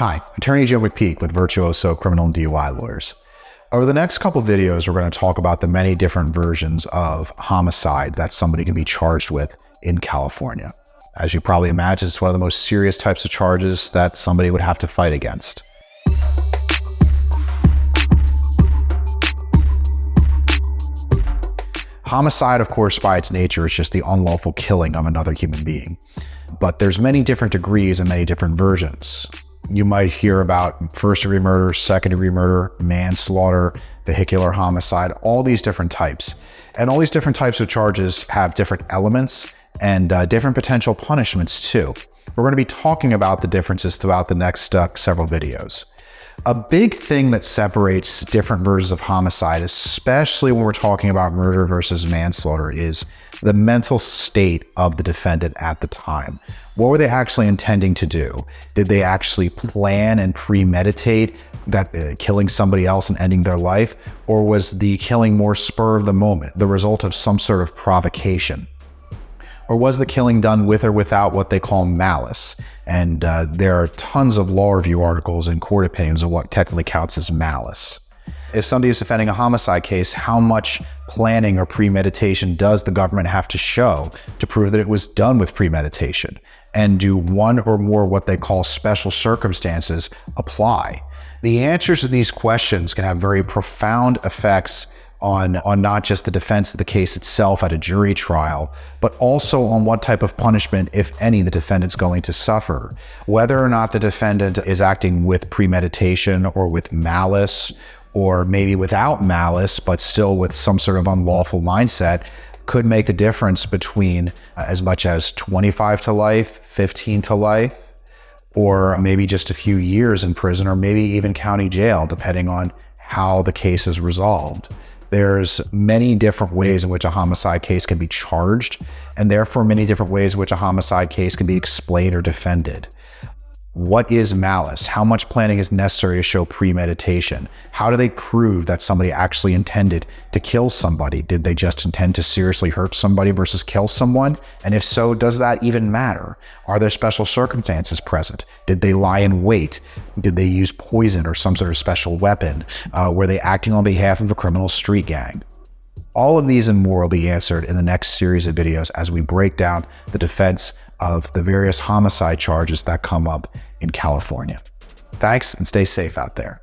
Hi, Attorney Joe McPeak with Virtuoso Criminal and DUI Lawyers. Over the next couple videos, we're going to talk about the many different versions of homicide that somebody can be charged with in California. As you probably imagine, it's one of the most serious types of charges that somebody would have to fight against. Homicide, of course, by its nature, is just the unlawful killing of another human being. But there's many different degrees and many different versions. You might hear about first-degree murder, second-degree murder, manslaughter, vehicular homicide, all these different types. And all these different types of charges have different elements and different potential punishments too. We're going to be talking about the differences throughout the next several videos. A big thing that separates different versions of homicide, especially when we're talking about murder versus manslaughter, is the mental state of the defendant at the time. What were they actually intending to do? Did they actually plan and premeditate that killing somebody else and ending their life? Or was the killing more spur of the moment, the result of some sort of provocation? Or was the killing done with or without what they call malice? And there are tons of law review articles and court opinions of what technically counts as malice. If somebody is defending a homicide case, how much planning or premeditation does the government have to show to prove that it was done with premeditation? And do one or more what they call special circumstances apply? The answers to these questions can have very profound effects on not just the defense of the case itself at a jury trial, but also on what type of punishment, if any, the defendant's going to suffer. Whether or not the defendant is acting with premeditation or with malice, or maybe without malice, but still with some sort of unlawful mindset, could make the difference between as much as 25 to life, 15 to life, or maybe just a few years in prison, or maybe even county jail, depending on how the case is resolved. There's many different ways in which a homicide case can be charged, and therefore many different ways in which a homicide case can be explained or defended. What is malice? How much planning is necessary to show premeditation? How do they prove that somebody actually intended to kill somebody? Did they just intend to seriously hurt somebody versus kill someone? And if so, does that even matter? Are there special circumstances present? Did they lie in wait? Did they use poison or some sort of special weapon? Were they acting on behalf of a criminal street gang? All of these and more will be answered in the next series of videos as we break down the defense of the various homicide charges that come up in California. Thanks, and stay safe out there.